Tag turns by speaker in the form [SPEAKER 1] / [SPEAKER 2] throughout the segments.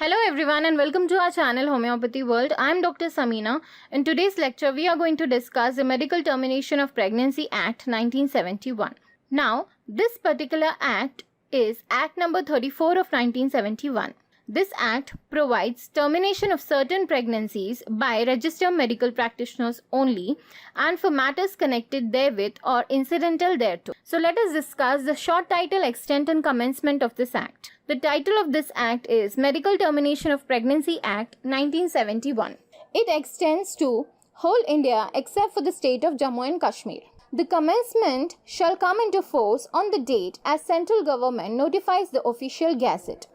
[SPEAKER 1] Hello everyone and welcome to our channel Homeopathy World. I am Dr. Samina. In today's lecture we are going to discuss the Medical Termination of Pregnancy Act 1971. Now this particular act is Act number 34 of 1971. This act provides termination of certain pregnancies by registered medical practitioners only and for matters connected therewith or incidental thereto. So let us discuss the short title, extent and commencement of this act. The title of this act is Medical Termination of Pregnancy Act 1971. It extends to whole India except for the state of Jammu and Kashmir. The commencement shall come into force on the date as central government notifies the official gazette.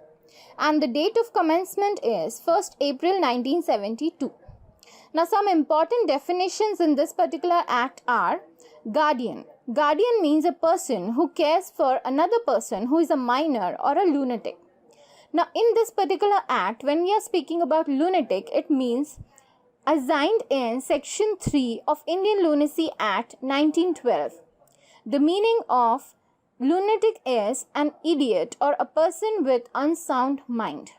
[SPEAKER 1] And the date of commencement is 1st April 1972. Now some important definitions in this particular act are guardian. Guardian means a person who cares for another person who is a minor or a lunatic. Now in this particular act, when we are speaking about lunatic, it means assigned in section 3 of Indian Lunacy Act 1912. The meaning of lunatic is an idiot or a person with unsound mind.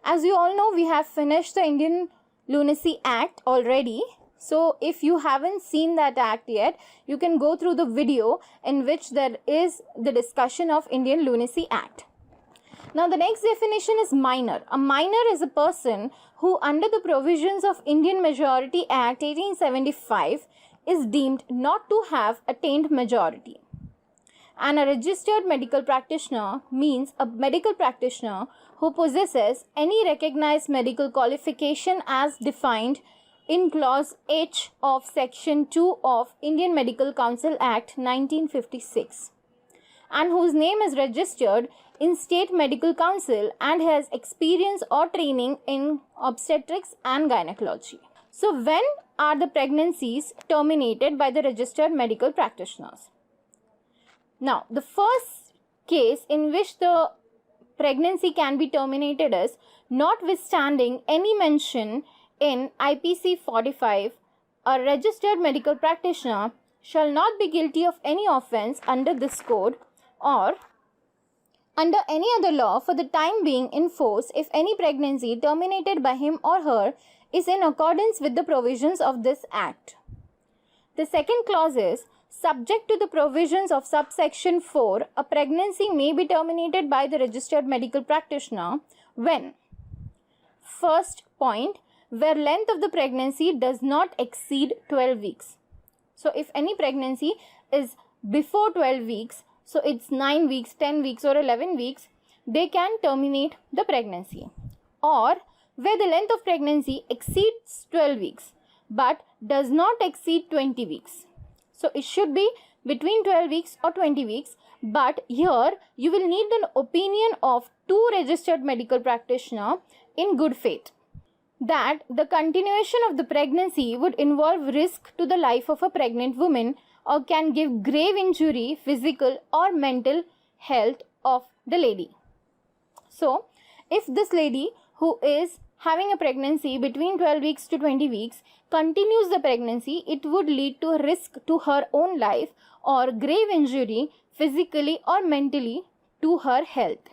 [SPEAKER 1] As you all know, we have finished the Indian Lunacy Act already. So if you haven't seen that act yet, you can go through the video in which there is the discussion of Indian Lunacy Act. Now the next definition is minor. A minor is a person who under the provisions of Indian Majority Act 1875 is deemed not to have attained majority. And a registered medical practitioner means a medical practitioner who possesses any recognized medical qualification as defined in clause H of section 2 of Indian Medical Council Act 1956 and whose name is registered in State Medical Council and has experience or training in obstetrics and gynecology. So when are the pregnancies terminated by the registered medical practitioners? Now, the first case in which the pregnancy can be terminated is notwithstanding any mention in IPC 45, a registered medical practitioner shall not be guilty of any offence under this code or under any other law for the time being in force if any pregnancy terminated by him or her is in accordance with the provisions of this act. The second clause is subject to the provisions of subsection 4, a pregnancy may be terminated by the registered medical practitioner when, first point, where length of the pregnancy does not exceed 12 weeks. So if any pregnancy is before 12 weeks, so it's 9 weeks, 10 weeks or 11 weeks, they can terminate the pregnancy. Or where the length of pregnancy exceeds 12 weeks but does not exceed 20 weeks. So it should be between 12 weeks or 20 weeks, but here you will need an opinion of 2 registered medical practitioners in good faith that the continuation of the pregnancy would involve risk to the life of a pregnant woman or can give grave injury, physical or mental health of the lady. So if this lady who is having a pregnancy between 12 weeks to 20 weeks continues the pregnancy, it would lead to a risk to her own life or grave injury physically or mentally to her health.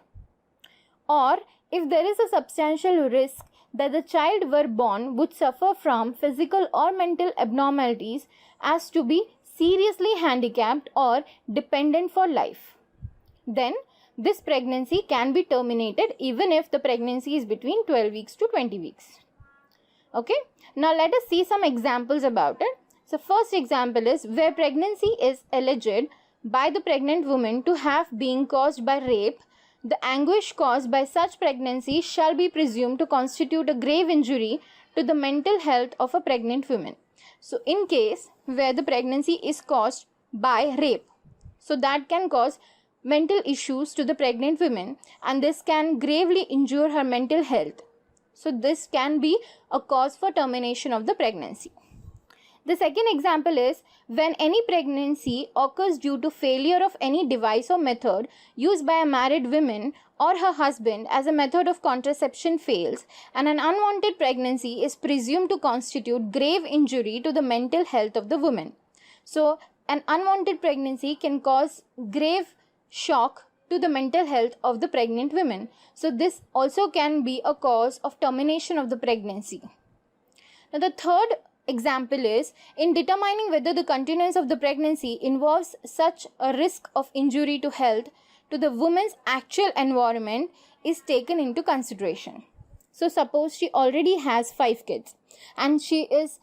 [SPEAKER 1] Or if there is a substantial risk that the child were born would suffer from physical or mental abnormalities as to be seriously handicapped or dependent for life, then this pregnancy can be terminated even if the pregnancy is between 12 weeks to 20 weeks. Okay, now let us see some examples about it. So first example is where pregnancy is alleged by the pregnant woman to have been caused by rape, the anguish caused by such pregnancy shall be presumed to constitute a grave injury to the mental health of a pregnant woman. So in case where the pregnancy is caused by rape, so that can cause mental issues to the pregnant woman and this can gravely injure her mental health. So this can be a cause for termination of the pregnancy. The second example is when any pregnancy occurs due to failure of any device or method used by a married woman or her husband as a method of contraception fails and an unwanted pregnancy is presumed to constitute grave injury to the mental health of the woman. So an unwanted pregnancy can cause grave shock to the mental health of the pregnant women. So this also can be a cause of termination of the pregnancy. Now the third example is in determining whether the continuance of the pregnancy involves such a risk of injury to health to the woman's actual environment is taken into consideration. So suppose she already has 5 kids and she is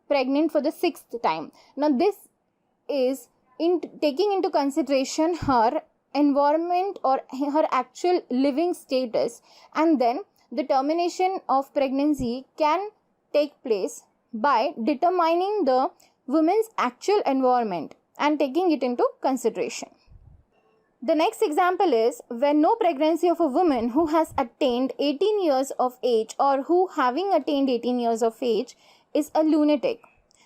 [SPEAKER 1] pregnant for the 6th time. Now this is in taking into consideration her environment or her actual living status, and then the termination of pregnancy can take place by determining the woman's actual environment and taking it into consideration. The next example is when no pregnancy of a woman who has attained 18 years of age or who having attained 18 years of age is a lunatic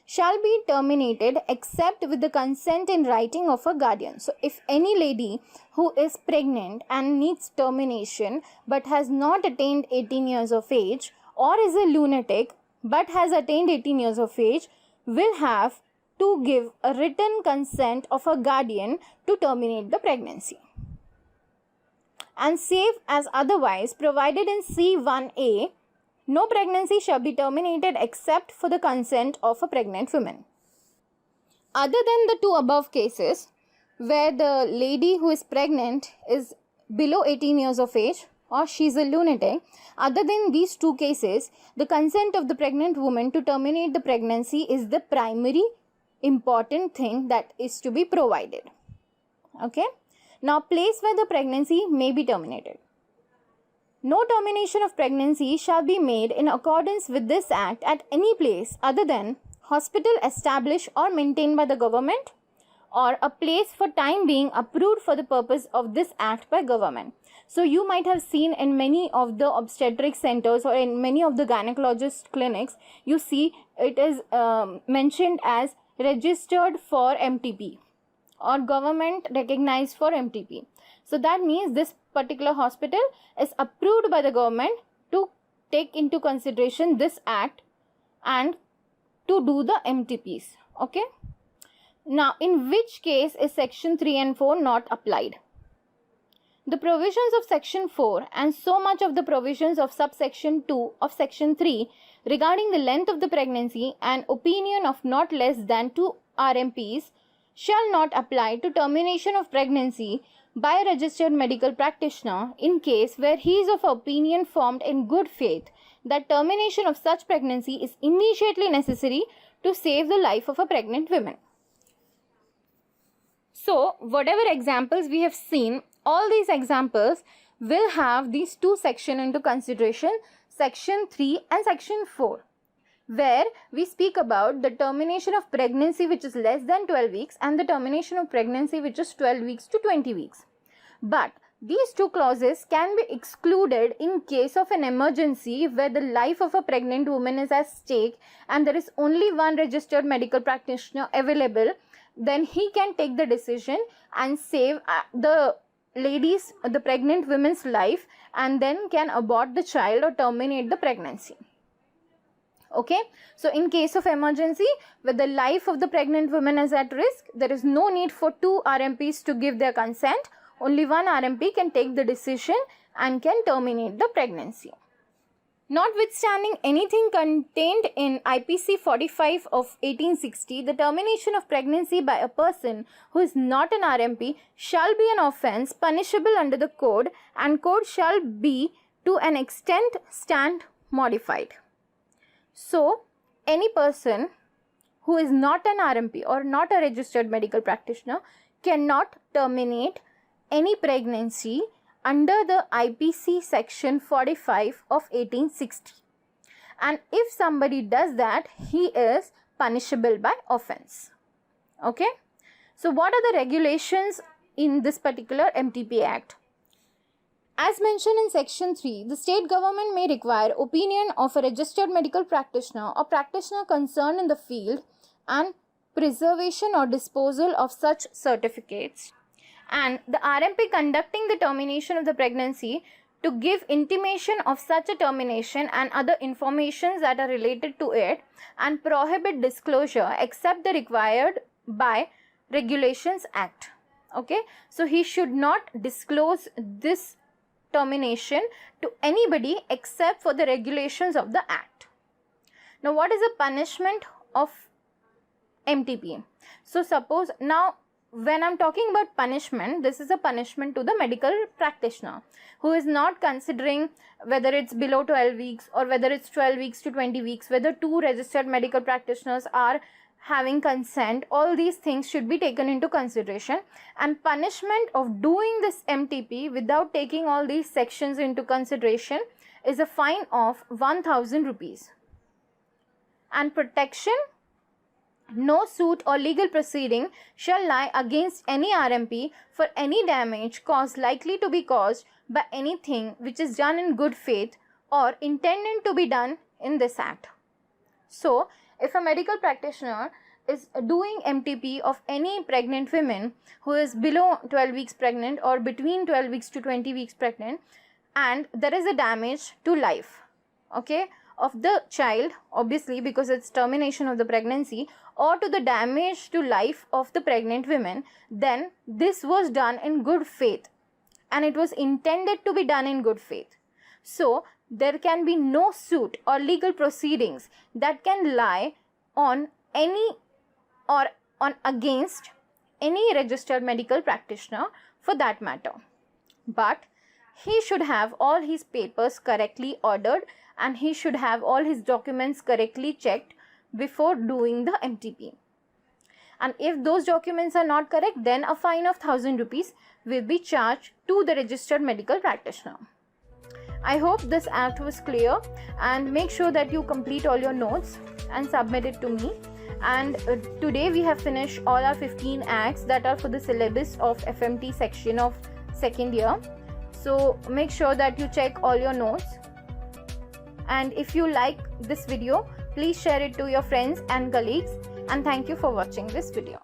[SPEAKER 1] shall be terminated except with the consent in writing of a guardian. So if any lady who is pregnant and needs termination but has not attained 18 years of age or is a lunatic but has attained 18 years of age will have to give a written consent of a guardian to terminate the pregnancy. And save as otherwise provided in C1A, no pregnancy shall be terminated except for the consent of a pregnant woman. Other than the two above cases, where the lady who is pregnant is below 18 years of age or she is a lunatic, other than these two cases, the consent of the pregnant woman to terminate the pregnancy is the primary important thing that is to be provided. Okay. Now, place where the pregnancy may be terminated. No termination of pregnancy shall be made in accordance with this act at any place other than hospital established or maintained by the government or a place for time being approved for the purpose of this act by government. So you might have seen in many of the obstetric centers or in many of the gynecologist clinics, you see it is mentioned as registered for MTP or government recognized for MTP. So that means this particular hospital is approved by the government to take into consideration this act and to do the MTPs. Okay. Now, in which case is section 3 and 4 not applied? The provisions of section 4 and so much of the provisions of subsection 2 of section 3 regarding the length of the pregnancy and opinion of not less than 2 RMPs shall not apply to termination of pregnancy by a registered medical practitioner in case where he is of opinion formed in good faith that termination of such pregnancy is immediately necessary to save the life of a pregnant woman. So, whatever examples we have seen, all these examples will have these two sections into consideration, section 3 and section 4, where we speak about the termination of pregnancy which is less than 12 weeks and the termination of pregnancy which is 12 weeks to 20 weeks. But these two clauses can be excluded in case of an emergency where the life of a pregnant woman is at stake and there is only one registered medical practitioner available. Then he can take the decision and save the pregnant woman's life and then can abort the child or terminate the pregnancy. Okay, so in case of emergency where the life of the pregnant woman is at risk, there is no need for 2 RMPs to give their consent. Only one RMP can take the decision and can terminate the pregnancy. Notwithstanding anything contained in IPC 45 of 1860, the termination of pregnancy by a person who is not an RMP shall be an offence punishable under the code, and code shall be to an extent stand modified. So, any person who is not an RMP or not a registered medical practitioner cannot terminate any pregnancy under the IPC section 45 of 1860. And if somebody does that, he is punishable by offense. Okay. So what are the regulations in this particular MTP Act? As mentioned in section 3, the state government may require opinion of a registered medical practitioner or practitioner concerned in the field and preservation or disposal of such certificates, and the RMP conducting the termination of the pregnancy to give intimation of such a termination and other informations that are related to it, and prohibit disclosure except the required by Regulations Act. Okay, so he should not disclose this termination to anybody except for the regulations of the act. Now, what is the punishment of MTP? So suppose, now when I'm talking about punishment, this is a punishment to the medical practitioner who is not considering whether it's below 12 weeks or whether it's 12 weeks to 20 weeks, whether two registered medical practitioners are having consent. All these things should be taken into consideration, and punishment of doing this MTP without taking all these sections into consideration is a fine of 1000 rupees. And protection: no suit or legal proceeding shall lie against any RMP for any damage caused likely to be caused by anything which is done in good faith or intended to be done in this act. So, if a medical practitioner is doing MTP of any pregnant woman who is below 12 weeks pregnant or between 12 weeks to 20 weeks pregnant, and there is a damage to life, okay, of the child, obviously because it's termination of the pregnancy, or to the damage to life of the pregnant women, then this was done in good faith and it was intended to be done in good faith. So there can be no suit or legal proceedings that can lie on any or on against any registered medical practitioner for that matter. But he should have all his papers correctly ordered and he should have all his documents correctly checked before doing the MTP. And if those documents are not correct, then a fine of 1000 rupees will be charged to the registered medical practitioner. I hope this act was clear, and make sure that you complete all your notes and submit it to me. And today we have finished all our 15 acts that are for the syllabus of FMT section of second year. So make sure that you check all your notes. And if you like this video, please share it to your friends and colleagues. And thank you for watching this video.